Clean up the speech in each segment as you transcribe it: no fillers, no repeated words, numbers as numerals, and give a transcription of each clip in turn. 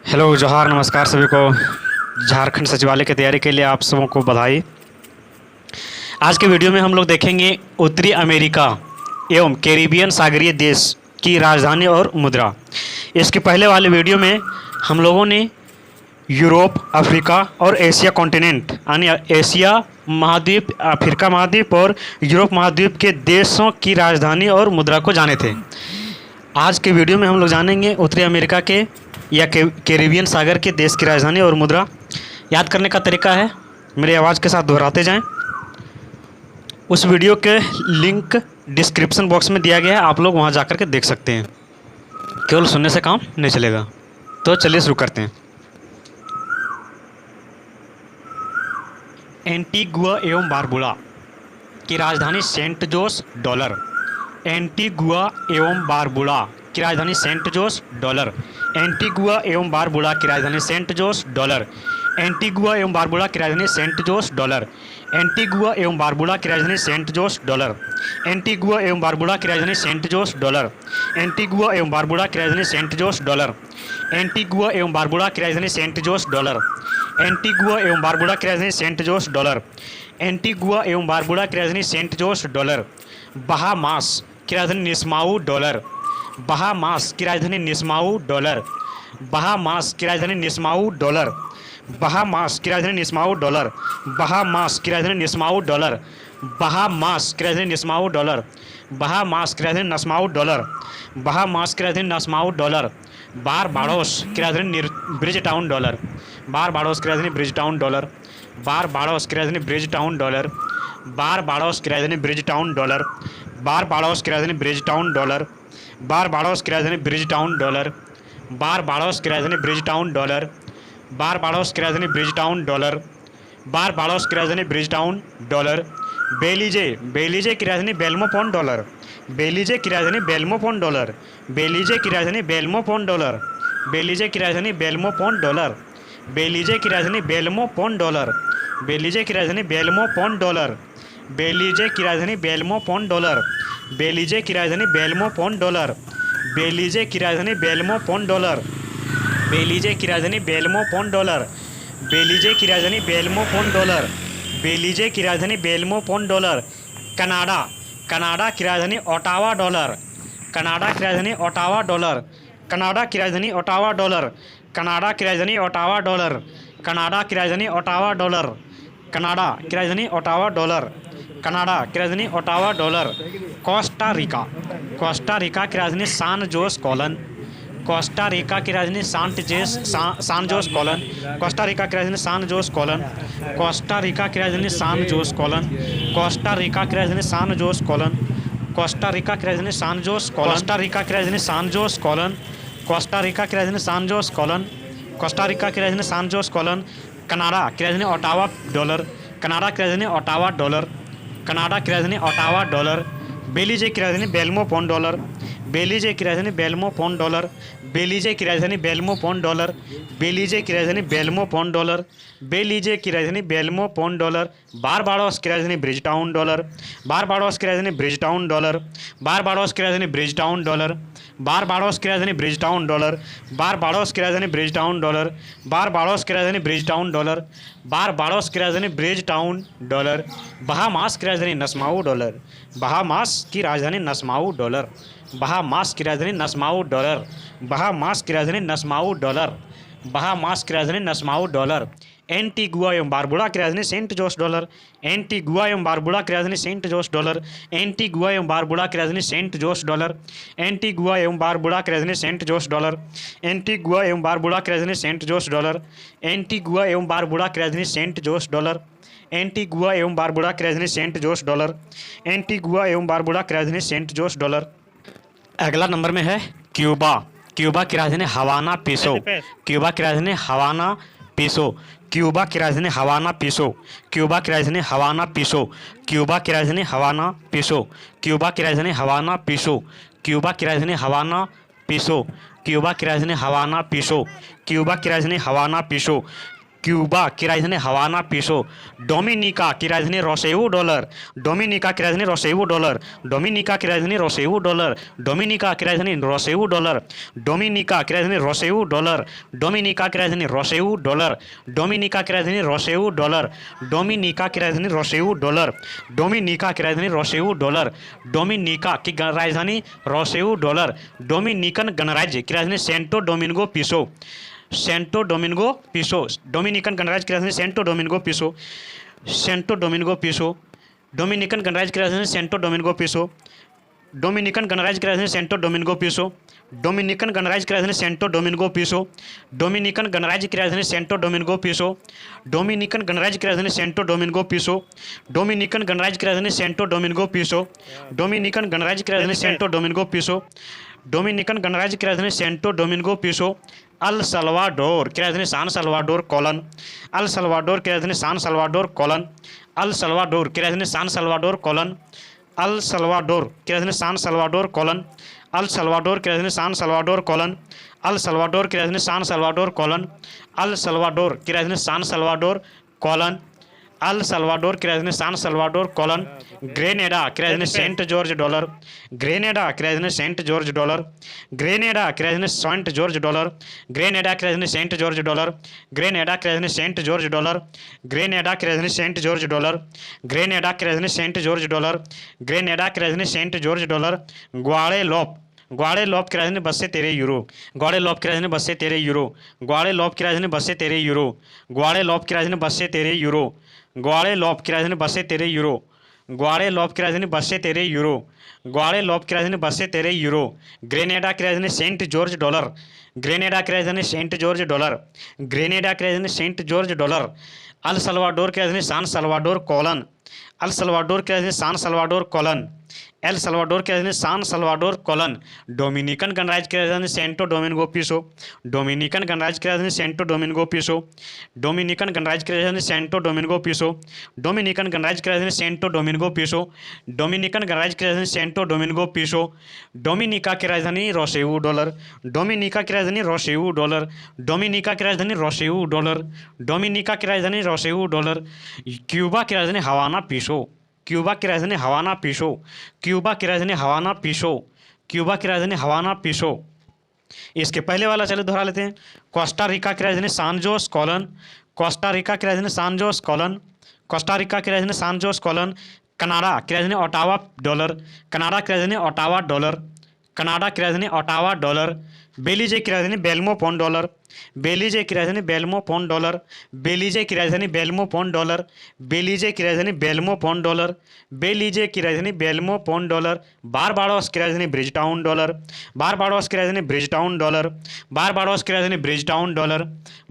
Hello जोहार नमस्कार सभी को। झारखंड सचिवालय की तैयारी के लिए आप सबों को बधाई। आज के वीडियो में हम लोग देखेंगे उत्तरी अमेरिका एवं कैरिबियन सागरीय देश की राजधानी और मुद्रा। इसके पहले वाले वीडियो में हम लोगों ने यूरोप, अफ्रीका और एशिया कॉन्टिनेंट यानी एशिया महाद्वीप, अफ्रीका महाद्वीप और यूरोप महाद्वीप के देशों की राजधानी और मुद्रा को जाने थे। आज के वीडियो में हम लोग जानेंगे उत्तरी अमेरिका के या कैरिबियन सागर के देश की राजधानी और मुद्रा। याद करने का तरीका है मेरी आवाज़ के साथ दोहराते जाएं। उस वीडियो के लिंक डिस्क्रिप्शन बॉक्स में दिया गया है, आप लोग वहां जाकर के देख सकते हैं। केवल सुनने से काम नहीं चलेगा। तो चलिए शुरू करते हैं। एंटीगुआ एवं बारबुडा की राजधानी सेंट जोस डॉलर। एंटीगुआ एवं बारबुडा की राजधानी सेंट जोस डॉलर। एंटीगुआ एवं बारबुडा की राजधानी सेंट जोस डॉलर। एंटीगुआ एवं बारबुडा की राजधानी सेंट जोस डॉलर। एंटीगुआ एवं बारबुडा की राजधानी सेंट जोस डॉलर। एंटीगुआ एवं बारबुडा की राजधानी सेंट जोस डॉलर। एंटीगुआ एवं बारबुडा की राजधानी सेंट जोस डॉलर। एंटीगुआ एवं बारबुडा की राजधानी सेंट जोस डॉलर। एंटीगुआ एवं बारबुडा की राजधानी सेंट जोस डॉलर। एंटीगुआ एवं बारबुडा की राजधानी सेंट जोस डॉलर। बहामास की राजधानी निस्माउ डॉलर। बहामास की राजधानी निस्माउ डॉलर। बहामास की राजधानी निस्माउ डॉलर। बहामास की राजधानी निस्माउ डॉलर। बहामास की राजधानी निस्माउ डॉलर। बहामास की राजधानी निस्माउ डॉलर। बहामास की राजधानी नस्माउ डॉलर। बहामास की राजधानी नस्माउ डॉलर। बारबाडोस की राजधानी ब्रिज टाउन डॉलर। बारबाडोस की राजधानी ब्रिज टाउन डॉलर। बारबाडोस की राजधानी ब्रिज टाउन डॉलर। बारबाडोस की राजधानी ब्रिज टाउन डॉलर। बारबाडोस की राजधानी ब्रिज टाउन डॉलर। बारबाडोस की राजधानी ब्रिज टाउन डॉलर। बारबाडोस की राजधानी ब्रिज टाउन डॉलर। बारबाडोस की राजधानी ब्रिज टाउन डॉलर। बारबाडोस की राजधानी bridge town dollar. Belize Belize की राजधानी बेल्मोपोन डॉलर। बेलीजे की राजधानी बेल्मोपोन डॉलर। बेलीजे की राजधानी बेल्मोपोन डॉलर। बेलीजे की राजधानी बेल्मोपोन डॉलर। बेलीजे की राजधानी बेल्मोपोन डॉलर। बेलीजे की राजधानी बेल्मोपोन डॉलर। बेलीजे की राजधानी बेल्मोपोन डॉलर। बेलीजे की राजधानी बेल्मोपोन डॉलर। बेलीजे की राजधानी बेल्मोपोन डॉलर। बेलीजे की राजधानी बेल्मोपोन डॉलर। बेलीजे की राजधानी बेल्मोपोन डॉलर। बेलीजे की राजधानी बेल्मोपोन डॉलर। कनाडा कनाडा की राजधानी ओटावा डॉलर। कनाडा की राजधानी ओटावा डॉलर। कनाडा की राजधानी ओटावा डॉलर। कनाडा की राजधानी ओटावा डॉलर। कनाडा की राजधानी ओटावा डॉलर। कनाडा की राजधानी ओटावा डॉलर। कनाडा की राजधानी Ottawa dollar. Costa Rica Costa Rica की राजधानी सान जोस कॉलन। कोस्टा रिका की राजधानी सान जोस कॉलन। कोस्टा रिका की राजधानी सान जोस कॉलन। कोस्टा रिका की राजधानी सान जोस कॉलन। कोस्टा रिका की राजधानी सान जोस कॉलन। कोस्टा रिका की राजधानी सान जोस कॉलन। कोस्टा रिका की राजधानी सान जोस कॉलन। कोस्टा रिका की राजधानी सान जोस कॉलन। कोस्टा रिका की राजधानी सान जोस कॉलन। कनाडा की राजधानी ओटावा डॉलर। कनाडा की राजधानी ओटावा डॉलर। कनाडा की राजधानी ओटावा डॉलर। बेलीजे की राजधानी बेल्मोपोन डॉलर। बेलीजे की राजधानी बेल्मोपोन डॉलर। बेलीजे की राजधानी बेल्मोपोन डॉलर। बेलीजे की राजधानी बेल्मोपोन डॉलर। बेलीजे की राजधानी बेल्मोपोन डॉलर। बारबाडोस की राजधानी ब्रिज टाउन डॉलर। बारबाडोस की राजधानी ब्रिज टाउन डॉलर। बारबाडोस की राजधानी ब्रिज टाउन डॉलर। बारबाडोस की राजधानी ब्रिज टाउन डॉलर। बारबाडोस की राजधानी ब्रिज टाउन डॉलर। बारबाडोस की राजधानी ब्रिज टाउन डॉलर। बारबाडोस की राजधानी ब्रिज टाउन डॉलर। बहामास की राजधानी नस्माउ डॉलर। बहामास की राजधानी नस्माउ डॉलर। बहामास की राजधानी नस्माउ डॉलर। बहामास की राजधानी नस्माउ डॉलर। बहामास की राजधानी नस्माउ डॉलर। एंटीगुआ एवं बारबुडा की राजधानी सेंट जोस डॉलर। एंटीगुआ एवं बारबुडा की राजधानी सेंट जोस डॉलर। एंटीगुआ एवं बारबुडा की राजधानी सेंट जोस डॉलर। एंटीगुआ एवं बारबुडा की राजधानी सेंट जोस डॉलर। एंटीगुआ एवं बारबुडा की राजधानी सेंट जोस डॉलर। एंटीगुआ एवं बारबुडा की राजधानी सेंट जोस डॉलर। एंटीगुआ एवं बारबुडा की राजधानी सेंट जोस डॉलर। एंटीगुआ एवं बारबुडा की राजधानी सेंट जोस डॉलर। अगला नंबर में है क्यूबा। क्यूबा की राजधानी हवाना पीसो। क्यूबा की राजधानी हवाना पीसो। क्यूबा की राजधानी हवाना पीसो। क्यूबा की राजधानी हवाना पीसो। क्यूबा की राजधानी हवाना पीसो। क्यूबा की राजधानी हवाना पीसो। क्यूबा की राजधानी हवाना पीसो। क्यूबा की राजधानी हवाना पीसो। क्यूबा की राजधानी हवाना पीसो। क्यूबा की राजधानी हवाना पीसो। डोमिनिका की राजधानी रोसेऊ डॉलर। डोमिनिका की राजधानी रोसेऊ डॉलर। डोमिनिका की राजधानी रोसेऊ डॉलर। डोमिनिका की राजधानी रोसेऊ डॉलर। डोमिनिका की राजधानी रोसेऊ डॉलर। डोमिनिका की राजधानी रोसेऊ डॉलर। डोमिनिका की राजधानी रोसेऊ डॉलर। डोमिनिका की राजधानी रोसेऊ डॉलर। डोमिनिका की राजधानी रोसेऊ डॉलर। डोमिनिका की राजधानी रोसेऊ डॉलर। डोमिनिकन गणराज्य की राजधानी Santo Domingo peso. Santo Domingo peso. Dominican गणराज्य की राजधानी Santo Domingo peso. Santo Domingo peso. Dominican गणराज्य की राजधानी सेंटो डोमिंगो पीसो। डोमिनिकन गणराज्य की राजधानी सेंटो डोमिंगो पीसो। डोमिनिकन गणराज्य की राजधानी सेंटो डोमिंगो पीसो। डोमिनिकन गणराज्य की राजधानी सेंटो डोमिंगो पीसो। डोमिनिकन गणराज्य की राजधानी सेंटो डोमिंगो पीसो। डोमिनिकन गणराज्य की राजधानी सेंटो डोमिंगो पीसो। डोमिनिकन गणराज्य की राजधानी सेंटो डोमिंगो पीसो। डोमिनिकन गणराज्य की राजधानी सेंटो डोमिंगो पीसो। अल सल्वाडोर की राजधानी सान सल्वाडोर कोलन। अल सल्वाडोर की राजधानी सान सल्वाडोर कोलन। अल सल्वाडोर की राजधानी सान सल्वाडोर कोलन। अल सल्वाडोर की राजधानी सान सल्वाडोर कोलन। अल सल्वाडोर की राजधानी सान सल्वाडोर कोलन। अल सल्वाडोर की राजधानी सान सल्वाडोर कोलन। अल सल्वाडोर की राजधानी सान सल्वाडोर कोलन। अल सल्वाडोर की राजधानी सान सल्वाडोर कोलन। ग्रेनेडा की राजधानी सेंट जॉर्ज डॉलर। ग्रेनेडा की राजधानी सेंट जॉर्ज डॉलर। ग्रेनेडा की राजधानी सेंट जॉर्ज डॉलर। ग्रेनेडा की राजधानी सेंट जॉर्ज डॉलर। ग्रेनेडा की राजधानी सेंट जॉर्ज डॉलर। ग्रेनेडा की राजधानी सेंट जॉर्ज डॉलर। ग्रेनेडा की राजधानी सेंट जॉर्ज डॉलर। ग्रेनेडा की राजधानी सेंट जॉर्ज डॉलर। ग्वाडेलोप। ग्वाडेलोप की राजधानी 213 यूरो। ग्वाडेलोप की राजधानी 213 यूरो। ग्वाडेलोप की राजधानी 213 यूरो। ग्वाडेलोप की राजधानी 213 यूरो। ग्वाडेलोप की राजधानी 213 यूरो। ग्वाडेलोप की राजधानी 213 यूरो। ग्वाडेलोप की राजधानी 213 यूरो। ग्रेनेडा की राजधानी सेंट जॉर्ज डॉलर। ग्रेनेडा की राजधानी सेंट जॉर्ज डॉलर। ग्रेनेडा की राजधानी Saint George dollar. El Salvador की राजधानी सान सल्वाडोर कोलन। अल सल्वाडोर की राजधानी सान सल्वाडोर कोलन। एल सल्वाडोर की राजधानी सान सल्वाडोर कोलन। डोमिनिकन गणराज्य की राजधानी सेंटो डोमिंगो पीसो। डोमिनिकन गणराज्य की राजधानी सेंटो डोमिंगो पीसो। डोमिनिकन गणराज्य की राजधानी सेंटो डोमिंगो पीसो। डोमिनिकन गणराज्य की राजधानी सेंटो डोमिंगो पीसो। डोमिनिकन गणराज्य की राजधानी सेंटो डोमिंगो पीसो। डोमिनिका की राजधानी रोसेऊ डॉलर। डोमिनिका की राजधानी रोसेऊ डॉलर। डोमिनिका की राजधानी रोसेऊ डॉलर। डोमिनिका की राजधानी रोसेऊ डॉलर। क्यूबा की राजधानी हवाना पीसो। क्यूबा की राजधानी हवाना पीसो। क्यूबा की राजधानी हवाना पीसो। क्यूबा की राजधानी हवाना पीसो। इसके पहले वाला चलो दोहरा लेते हैं। कोस्टा रिका की राजधानी सान जोस कोलन। कोस्टा रिका की राजधानी सान जोस कोलन। कोस्टा रिका की राजधानी सान जोस कोलन। कनाडा की राजधानी ओटावा डॉलर। कनाडा की राजधानी ओटावा डॉलर। कनाडा की राजधानी ओटावा डॉलर। बेलीजे की राजधानी बेल्मो पौंड डॉलर। बेलीजे की राजधानी बेल्मो पौंड डॉलर। बेलीजे की राजधानी बेल्मो पौंड डॉलर। बेलीजे की राजधानी बेल्मो पौंड डॉलर। बेलीजे की राजधानी बेल्मो पौंड डॉलर। बारबाडोस की राजधानी ब्रिजटाउन डॉलर। बारबाडोस की राजधानी ब्रिजटाउन डॉलर। बारबाडोस की राजधानी ब्रिजटाउन डॉलर।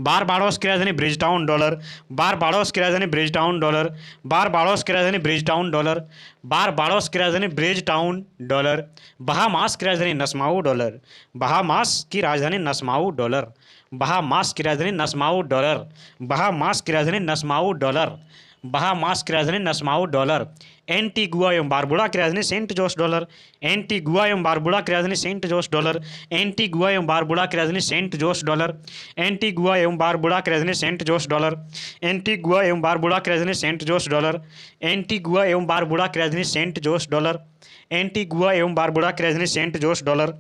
बारबाडोस की राजधानी ब्रिजटाउन डॉलर। बारबाडोस की राजधानी ब्रिजटाउन डॉलर। बारबाडोस की राजधानी ब्रिजटाउन डॉलर। बारबाडोस की राजधानी ब्रिजटाउन डॉलर। बहामास की राजधानी नस्माऊ डॉलर। बहामास की राजधानी नस्माऊ डॉलर। बहामास की राजधानी नस्माऊ डॉलर। बहामास की राजधानी नस्माऊ डॉलर। बहामास की राजधानी नस्माऊ डॉलर। एंटीगुआ एवं बारबुडा की राजधानी सेंट जोस डॉलर। एंटीगुआ एवं बारबुडा की राजधानी सेंट जोस डॉलर। एंटीगुआ एवं बारबुडा की राजधानी सेंट जोस डॉलर। एंटीगुआ एवं बारबुडा की राजधानी सेंट जोस डॉलर। एंटीगुआ एवं बारबुडा की राजधानी सेंट जोस डॉलर। एंटीगुआ एवं बारबुडा की राजधानी सेंट जोस डॉलर। एंटीगुआ एवं बारबुडा की राजधानी सेंट जोस डॉलर।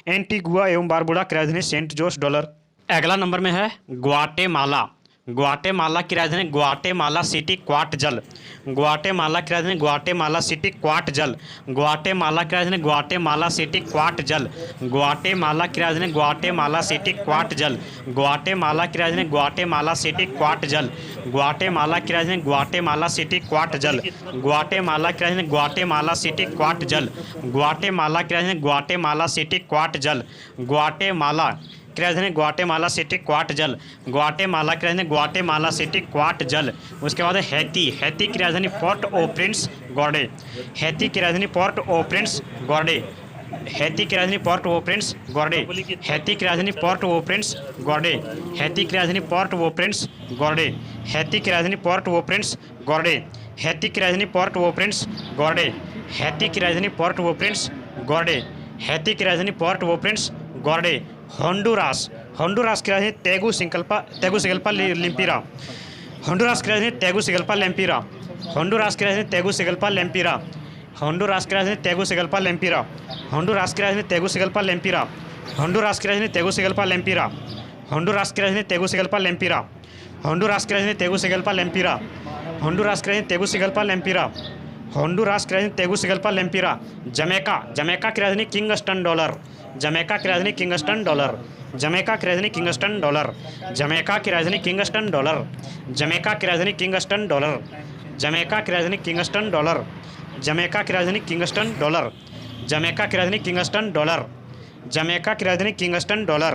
एंटीगुआ एवं बारबुडा की राजधानी सेंट जोस डॉलर। अगला नंबर में है ग्वाटेमाला। ग्वाटेमाला की राजधानी ग्वाटेमाला सिटी क्वाटजल। ग्वाटेमाला की राजधानी ग्वाटेमाला सिटी क्वाटजल। ग्वाटेमाला की राजधानी ग्वाटेमाला सिटी क्वाटजल। ग्वाटेमाला की राजधानी ग्वाटेमाला सिटी क्वाटजल। ग्वाटेमाला की राजधानी ग्वाटेमाला सिटी क्वाटजल। ग्वाटेमाला की राजधानी ग्वाटेमाला सिटी क्वाटजल। ग्वाटेमाला की राजधानी ग्वाटेमाला सिटी क्वाटजल। ग्वाटेमाला की राजधानी ग्वाटेमाला सिटी क्वाटजल। ग्वाटेमाला की राजधानी ग्वाटेमाला सिटी क्वाटजल। ग्वाटेमाला की राजधानी ग्वाटेमाला सिटी क्वाटजल। उसके बाद है हैती। हैती की राजधानी Port au Prince gourde. Haiti की राजधानी Port au Prince gourde. Haiti की राजधानी Port au Prince gourde. Haiti की राजधानी Port au Prince gourde. Haiti की राजधानी Port au Prince gourde. Haiti की राजधानी Port au Prince gourde. Haiti की राजधानी Port au Prince gourde. Haiti की राजधानी Port au Prince gourde. Haiti की राजधानी Port au Prince गॉर्डे। Honduras. Honduras की राजधानी तेगुसिगल्पा लिम्पिरा। होंडुरास की राजधानी तेगुसिगल्पा लिम्पिरा। होंडुरास की राजधानी तेगुसिगल्पा लिम्पिरा। होंडुरास की राजधानी तेगुसिगल्पा लिम्पिरा। होंडुरास की राजधानी तेगुसिगल्पा लिम्पिरा। होंडुरास की राजधानी तेगुसिगल्पा लिम्पिरा। होंडुरास की राजधानी तेगुसिगल्पा लिम्पिरा। होंडुरास की राजधानी तेगुसिगल्पा लिम्पिरा। होंडुरास की राजधानी तेगुसिगल्पा लिम्पिरा। होंडुरास की राजधानी तेगुसिगल्पा लिम्पिरा। जमैका जमैका की राजधानी किंगस्टन डॉलर। जमैका की राजधानी किंगस्टन डॉलर। जमैका की राजधानी किंगस्टन डॉलर। जमैका की राजधानी किंगस्टन डॉलर। जमैका की राजधानी किंगस्टन डॉलर। जमैका की राजधानी किंगस्टन डॉलर। जमैका की राजधानी किंगस्टन डॉलर। जमैका की राजधानी किंगस्टन डॉलर। जमैका की राजधानी किंगस्टन डॉलर।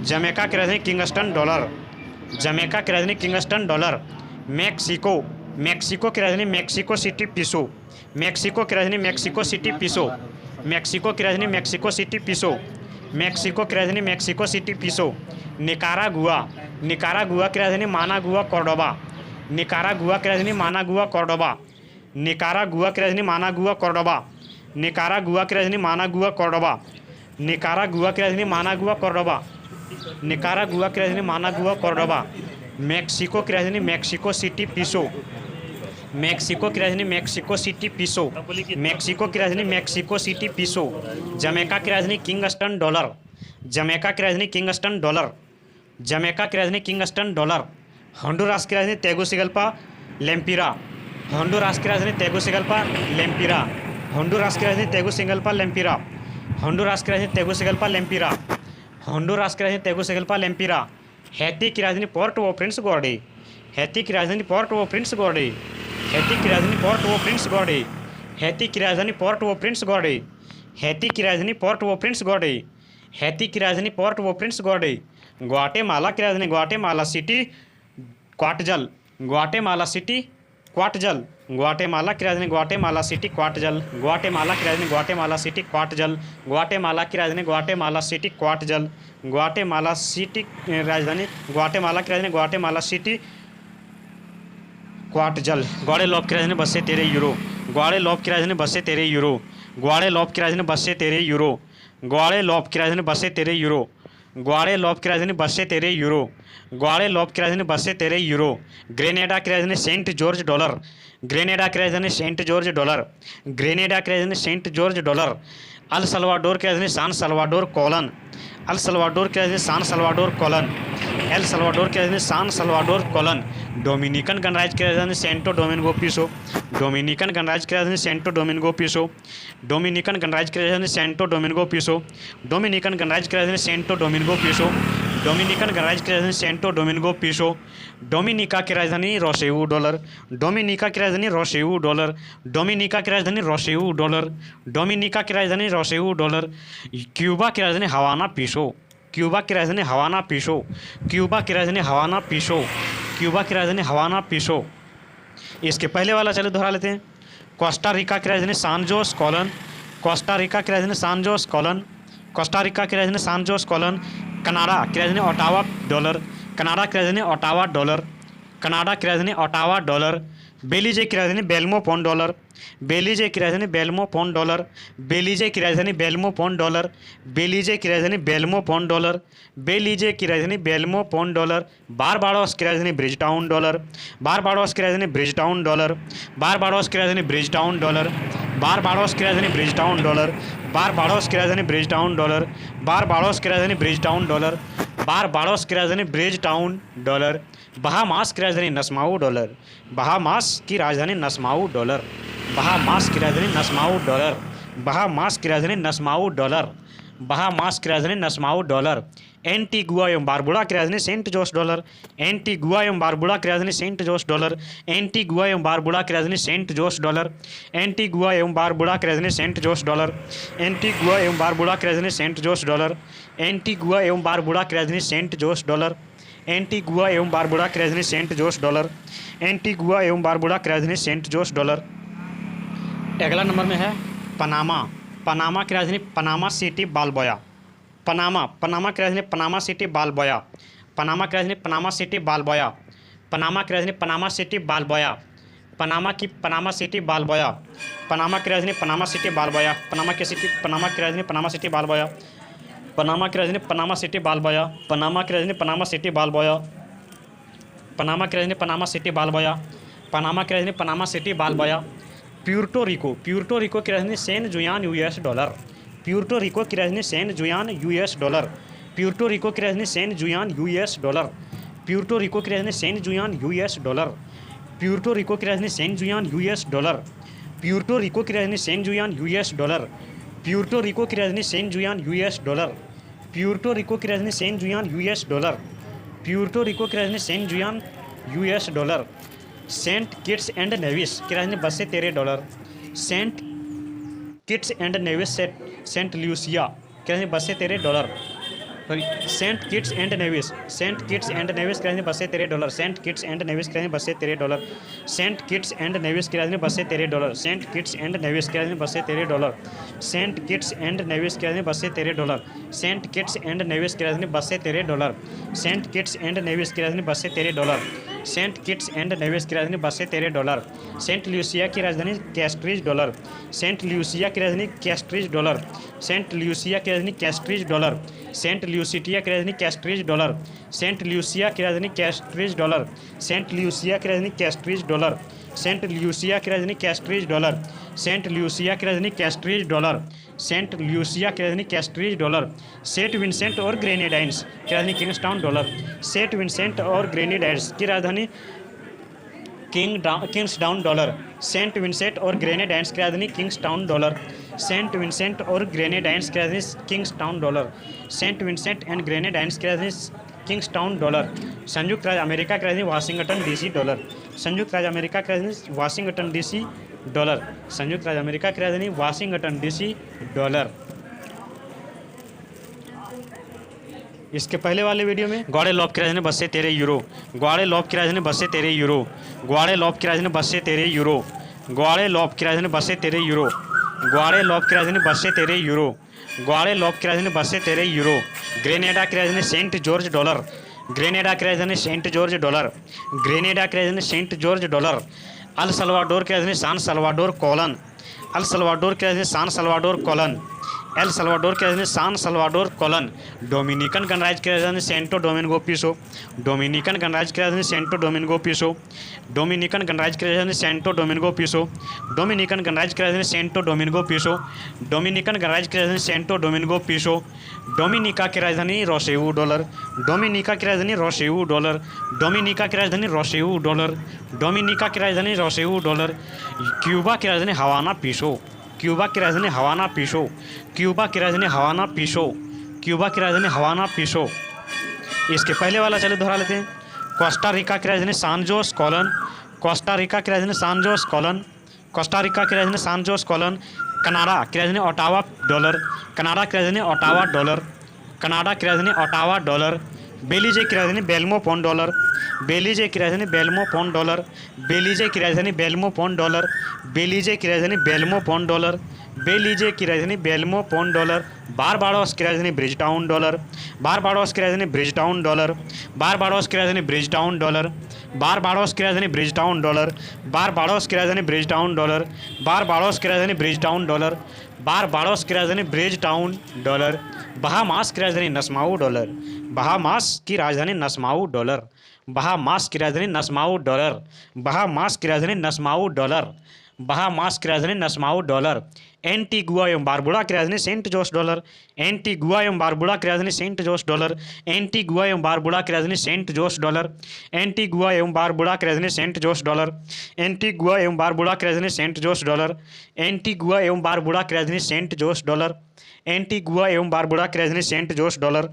जमैका की राजधानी किंगस्टन डॉलर। जमैका की राजधानी किंगस्टन डॉलर। मेक्सिको मेक्सिको की राजधानी मेक्सिको सिटी पीसो। मेक्सिको की राजधानी मेक्सिको सिटी पीसो। मेक्सिको की राजधानी मेक्सिको सिटी पीसो। मेक्सिको की राजधानी मेक्सिको सिटी पीसो। निकारागुआ निकारागुआ की राजधानी मानागुआ कॉर्डोबा। निकारागुआ की राजधानी मानागुआ कॉर्डोबा। निकारागुआ की राजधानी मानागुआ कॉर्डोबा। निकारागुआ की राजधानी मानागुआ कॉर्डोबा। निकारागुआ की राजधानी मानागुआ कॉर्डोबा। निकारागुआ की राजधानी मानागुआ कॉर्डोबा। मेक्सिको की राजधानी मेक्सिको सिटी पीसो। मेक्सिको की राजधानी मेक्सिको सिटी पीसो। मेक्सिको की राजधानी मेक्सिको सिटी पीसो। जमैका की राजधानी किंगस्टन डॉलर। जमैका की राजधानी किंगस्टन डॉलर। जमैका की राजधानी किंगस्टन डॉलर। होंडुरास की राजधानी तेगुसिगल्पा लेम्पिरा। होंडुरास की राजधानी तेगुसिगल्पा लेम्पिरा। होंडुरास की राजधानी तेगुसिगल्पा लेम्पिरा। होंडुरास की राजधानी तेगुसिगल्पा लेम्पिरा। होंडुरास की राजधानी तेगुसिगल्पा लेम्पिरा। हैती की राजधानी Port au Prince gourde. Haiti की राजधानी Port au Prince gourde. Haiti की राजधानी Port au Prince gourde. Haiti की राजधानी Port au Prince gourde. Haiti की राजधानी Port au Prince gourde. Haiti की राजधानी Port au Prince gourde. Guatemala की राजधानी Guatemala City quetzal. Guatemala City quetzal. Guatemala की राजधानी ग्वाटेमाला सिटी क्वाटजल। ग्वाटेमाला की राजधानी ग्वाटेमाला सिटी क्वाटजल। ग्वाटेमाला की राजधानी Guatemala City quetzal. Guatemala city राजधानी ग्वाटेमाला की राजधानी ग्वाटेमाला सिटी क्वाटजल। ग्वाडेलोप की राजधानी 213 यूरो। ग्वाडेलोप की राजधानी 213 यूरो। ग्वाडेलोप की राजधानी 213 यूरो। ग्वाडेलोप की राजधानी 213 यूरो। ग्वाडेलोप की राजधानी 213 यूरो। ग्वाडेलोप की राजधानी 213 यूरो। ग्रेनेडा की राजधानी सेंट जॉर्ज डॉलर। ग्रेनेडा की राजधानी सेंट जॉर्ज डॉलर। ग्रेनेडा की राजधानी Saint George dollar. El Salvador की राजधानी सान सल्वाडोर कोलन। अल सल्वाडोर की राजधानी सान सल्वाडोर कोलन। एल सल्वाडोर की राजधानी सान सल्वाडोर कोलन। डोमिनिकन गणराज्य की राजधानी सेंटो डोमिंगो पीसो। डोमिनिकन गणराज्य की राजधानी सेंटो डोमिंगो पीसो। डोमिनिकन गणराज्य की राजधानी सेंटो डोमिंगो पीसो। डोमिनिकन गणराज्य की राजधानी सेंटो डोमिंगो पीसो। डोमिनिकन गणराज्य की राजधानी सेंटो डोमिंगो पीसो। डोमिनिका की राजधानी रोसेऊ डॉलर। डोमिनिका की राजधानी रोसेऊ डॉलर। डोमिनिका की राजधानी रोसेऊ डॉलर। डोमिनिका की राजधानी रोसेऊ डॉलर। क्यूबा की राजधानी हवाना पीसो। क्यूबा की राजधानी हवाना पीसो। क्यूबा की राजधानी हवाना पीसो। क्यूबा की राजधानी हवाना पीसो। इसके पहले वाला चलो दोहरा लेते हैं। कोस्टा रिका की राजधानी सान जोस कोलन। कोस्टा रिका की राजधानी सान जोस कोलन। कोस्टा रिका की राजधानी सान जोस कोलन। कनाडा की राजधानी ओटावा डॉलर। कनाडा की राजधानी ओटावा डॉलर। कनाडा की राजधानी ओटावा डॉलर। बेलीजे की राजधानी बेल्मो पौंड डॉलर। बेलीजे की राजधानी बेल्मो पौंड डॉलर। बेलीजे की राजधानी बेल्मो पौंड डॉलर। बेलीजे की राजधानी बेल्मो पौंड डॉलर। बेलीजे की राजधानी बेल्मो पौंड डॉलर। बारबाडोस की राजधानी ब्रिजटाउन डॉलर। बारबाडोस की राजधानी ब्रिजटाउन डॉलर। बारबाडोस की राजधानी ब्रिजटाउन डॉलर। बारबाडोस की राजधानी ब्रिजटाउन डॉलर। बारबाडोस की राजधानी ब्रिजटाउन डॉलर। बारबाडोस की राजधानी ब्रिजटाउन डॉलर। बारबाडोस की राजधानी ब्रिजटाउन डॉलर। बहामास की राजधानी नस्माऊ डॉलर। बहामास की राजधानी नस्माऊ डॉलर। बहामास की राजधानी नस्माऊ डॉलर। बहामास की राजधानी नस्माऊ डॉलर। बहामास की राजधानी नस्माऊ डॉलर। एंटीगुआ एवं बारबुडा की राजधानी सेंट जोस डॉलर। एंटीगुआ एवं बारबुडा की राजधानी सेंट जोस डॉलर। एंटीगुआ एवं बारबुडा की राजधानी सेंट जोस डॉलर। एंटीगुआ एवं बारबुडा की राजधानी सेंट जोस डॉलर। एंटीगुआ एवं बारबुडा की राजधानी सेंट जोस डॉलर। एंटीगुआ एवं बारबुडा की राजधानी सेंट जोस डॉलर। एंटीगुआ एवं बारबुडा की राजधानी सेंट जोस डॉलर। एंटीगुआ एवं बारबुडा की राजधानी सेंट जोस डॉलर। अगला नंबर में है पनामा। पनामा की राजधानी पनामा सिटी बालबोया। पनामा पनामा की राजधानी पनामा सिटी बालबोया। पनामा की राजधानी पनामा सिटी बालबोया। पनामा की राजधानी पनामा सिटी बालबोया। पनामा की पनामा सिटी बालबोया। पनामा की राजधानी पनामा सिटी बालबोया। पनामा की राजधानी पनामा सिटी बालबोया। पनामा की राजधानी पनामा सिटी बालबोया, पनामा की राजधानी पनामा सिटी बालबोया, पनामा की राजधानी पनामा सिटी बालबोया, पनामा की राजधानी Panama City balboa. Puerto Rico, Puerto Rico की राजधानी San Juan US dollar, Puerto Rico की राजधानी San Juan US dollar, Puerto Rico की राजधानी San Juan US dollar, Puerto Rico की राजधानी San Juan US dollar, Puerto Rico की राजधानी San Juan US dollar, Puerto Rico की राजधानी San Juan US dollar, Puerto Rico की राजधानी San Juan US dollar, Puerto Rico की राजधानी San Juan US dollar, Puerto Rico की राजधानी San Juan US dollar. Saint Kitts and Nevis की राजधानी $13, Saint Kitts and Nevis Saint Lucia की राजधानी $13, sorry Saint Kitts and Nevis, Saint Kitts and Nevis की राजधानी $13, सेंट किट्स एंड नेविस की राजधानी $13, सेंट किट्स एंड नेविस की राजधानी $13, सेंट किट्स एंड नेविस की राजधानी $13, सेंट किट्स एंड नेविस की राजधानी $13, सेंट किट्स एंड नेविस की राजधानी $13, सेंट किट्स एंड नेविस की राजधानी $13, सेंट किट्स एंड नेविस की राजधानी $13, सेंट ल्यूसिया की राजधानी कैस्ट्रीज डॉलर, सेंट ल्यूसिया की राजधानी कैस्ट्रीज डॉलर, सेंट ल्यूसिया की राजधानी कैस्ट्रीज डॉलर, सेंट ल्यूसिटिया की राजधानी कैस्ट्रीज डॉलर, सेंट ल्यूसिया की राजधानी कैस्ट्रीज डॉलर, सेंट ल्यूसिया की राजधानी कैस्ट्रीज डॉलर, सेंट ल्यूसिया की राजधानी कैस्ट्रीज डॉलर, सेंट ल्यूसिया की राजधानी कैस्ट्रीज डॉलर, सेंट ल्यूसिया की राजधानी कैस्ट्रीज डॉलर, सेंट विंसेंट और ग्रेनेडाइंस की राजधानी किंग्सटाउन डॉलर, सेंट विंसेंट और ग्रेनेडाइंस की राजधानी किंग्सटाउन डॉलर, सेंट विंसेंट और ग्रेनेडाइंस की राजधानी किंग्सटाउन डॉलर, सेंट विंसेंट और ग्रेनेडाइंस की राजधानी Kingstown dollar, Saint Vincent and Grenadines की राजधानी किंग्सटाउन डॉलर। संयुक्त राज्य अमेरिका की राजधानी वाशिंगटन डीसी डॉलर, संयुक्त राज्य अमेरिका की राजधानी वाशिंगटन डीसी डॉलर, संयुक्त राज्य अमेरिका की राजधानी वाशिंगटन डीसी डॉलर। इसके पहले वाले वीडियो में ग्वाडेलोप की राजधानी €13, ग्वाडेलोप की राजधानी €13, ग्वाडेलोप की राजधानी €13, ग्वाडेलोप की राजधानी €13, ग्वाडेलोप की राजधानी €13, ग्वाडेलोप की राजधानी €13, ग्रेनेडा की राजधानी सेंट जॉर्ज डॉलर, ग्रेनेडा की राजधानी सेंट जॉर्ज डॉलर, ग्रेनेडा की राजधानी Saint George dollar, El Salvador की राजधानी सान सल्वाडोर कोलन, अल सल्वाडोर की राजधानी सान सल्वाडोर कोलन, एल सल्वाडोर की राजधानी सान सल्वाडोर कोलन, डोमिनिकन गणराज्य की राजधानी सेंटो डोमिंगो पीसो, डोमिनिकन गणराज्य की राजधानी सेंटो डोमिंगो पीसो, डोमिनिकन गणराज्य की राजधानी सेंटो डोमिंगो पीसो, डोमिनिकन गणराज्य की राजधानी सेंटो डोमिंगो पीसो, डोमिनिकन गणराज्य की राजधानी सेंटो डोमिंगो पीसो, डोमिनिका की राजधानी रोसेऊ डॉलर, डोमिनिका की राजधानी रोसेऊ डॉलर, डोमिनिका की राजधानी रोसेऊ डॉलर, डोमिनिका की राजधानी रोसेऊ डॉलर, क्यूबा की राजधानी हवाना पीसो, क्यूबा की राजधानी हवाना पीसो, क्यूबा की राजधानी हवाना पीसो, क्यूबा की राजधानी हवाना पीसो। इसके पहले वाला चले दोहरा लेते हैं। कोस्टा रिका की राजधानी सान जोस कोलन, कोस्टा रिका की राजधानी सान जोस कोलन, कोस्टा रिका की राजधानी सान जोस कोलन, कनाडा की राजधानी ओटावा डॉलर, कनाडा की राजधानी ओटावा डॉलर, कनाडा की राजधानी ओटावा डॉलर, बेलीजे की राजधानी बेल्मो पौंड डॉलर, बेलीजे की राजधानी बेल्मो पौंड डॉलर, बेलीजे की राजधानी बेल्मो पौंड डॉलर, बेलीजे की राजधानी बेल्मो पौंड डॉलर, बेलीजे की राजधानी बेल्मो पौंड डॉलर, बारबाडोस की राजधानी ब्रिजटाउन डॉलर, बारबाडोस की राजधानी ब्रिजटाउन डॉलर, बारबाडोस की राजधानी ब्रिजटाउन डॉलर, बारबाडोस की राजधानी ब्रिजटाउन डॉलर, बारबाडोस की राजधानी ब्रिजटाउन डॉलर, बारबाडोस की राजधानी ब्रिजटाउन डॉलर, बारबाडोस की राजधानी ब्रिजटाउन डॉलर, बहामास की राजधानी नस्माऊ डॉलर, बहामास की राजधानी नस्माऊ डॉलर, बहामास की राजधानी नस्माऊ डॉलर, बहामास की राजधानी नस्माऊ डॉलर, बहामास की राजधानी नस्माऊ डॉलर, एंटीगुआ एवं बारबुडा की राजधानी सेंट जोस डॉलर, एंटीगुआ एवं बारबुडा की राजधानी सेंट जोस डॉलर, एंटीगुआ एवं बारबुडा की राजधानी सेंट जोस डॉलर, एंटीगुआ एवं बारबुडा की राजधानी सेंट जोस डॉलर, एंटीगुआ एवं बारबुडा की राजधानी सेंट जोस डॉलर, एंटीगुआ एवं बारबुडा की राजधानी सेंट जोस डॉलर, एंटीगुआ एवं बारबुडा की राजधानी सेंट जोस डॉलर,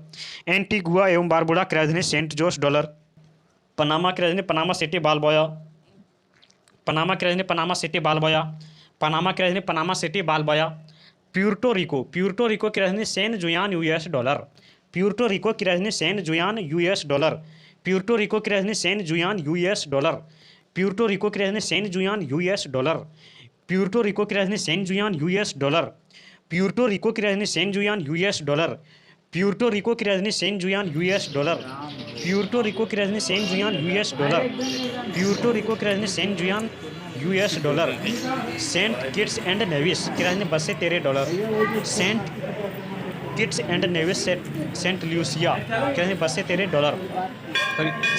एंटीगुआ एवं बारबुडा की राजधानी सेंट जोस डॉलर, पनामा की राजधानी पनामा सिटी बालबोया, पनामा की राजधानी पनामा सिटी बालबोया, पनामा की राजधानी Panama City balboa, Puerto Rico, Puerto Rico की राजधानी San Juan US dollar, Puerto Rico की राजधानी San Juan US dollar, Puerto Rico की राजधानी San Juan US dollar, Puerto Rico की राजधानी San Juan US dollar, Puerto Rico की राजधानी San Juan US dollar, Puerto Rico की राजधानी San Juan US dollar, Puerto Rico की राजधानी San Juan US dollar, Puerto Rico की राजधानी San Juan US dollar, Puerto Rico की राजधानी San Juan US dollar, Saint Kitts and Nevis की राजधानी $13, Saint Kitts and Nevis Saint Lucia की राजधानी Basseterre dollar.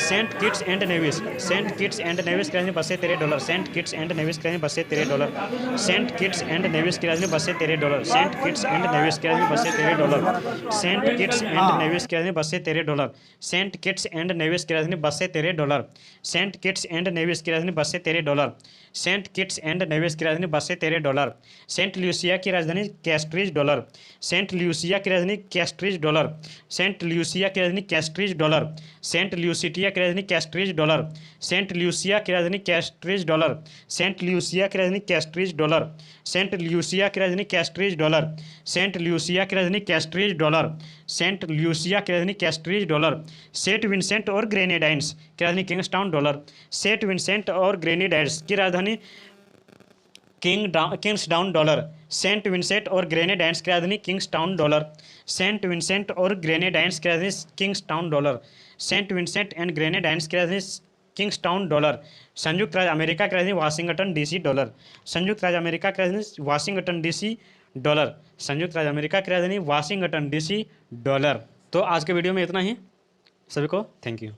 Saint Kitts and Nevis की राजधानी Basseterre dollar. Saint Kitts and Nevis की राजधानी Basseterre dollar. Saint Kitts and Nevis की राजधानी Basseterre dollar. Saint Kitts and Nevis की राजधानी Basseterre dollar. Saint Kitts and Nevis की राजधानी Basseterre dollar. Saint Kitts and Nevis की राजधानी Basseterre dollar. Saint Kitts and Nevis की राजधानी Basseterre dollar. Saint Kitts and Nevis की राजधानी Basseterre dollar. Saint Lucia की राजधानी कैस्ट्रीज डॉलर। सेंट ल्यूसिया की राजधानी कैस्ट्रीज डॉलर। सेंट ल्यूसिया की राजधानी कैस्ट्रीज डॉलर। सेंट ल्यूसिटिया की राजधानी कैस्ट्रीज डॉलर। सेंट ल्यूसिया की राजधानी कैस्ट्रीज डॉलर। सेंट ल्यूसिया की राजधानी कैस्ट्रीज डॉलर। सेंट ल्यूसिया की राजधानी कैस्ट्रीज डॉलर। सेंट ल्यूसिया की राजधानी कैस्ट्रीज डॉलर। सेंट ल्यूसिया की राजधानी कैस्ट्रीज डॉलर। सेंट विंसेंट और ग्रेनेडाइंस की राजधानी किंग्सटाउन डॉलर। सेंट विंसेंट और ग्रेनेडाइंस की राजधानी किंग्सडाउन डॉलर। सेंट विंसेंट और ग्रेनेडाइंस की राजधानी किंग्सटाउन डॉलर। सेंट विंसेंट और ग्रेनेडाइंस की राजधानी Kingstown dollar. Saint Vincent and Grenadines की राजधानी किंग्सटाउन डॉलर। संयुक्त राज्य अमेरिका की राजधानी वाशिंगटन डीसी डॉलर। संयुक्त राज्य अमेरिका की राजधानी वाशिंगटन डीसी डॉलर। संयुक्त राज्य अमेरिका की राजधानी वाशिंगटन डीसी डॉलर। तो आज के वीडियो में इतना ही। सभी को थैंक यू।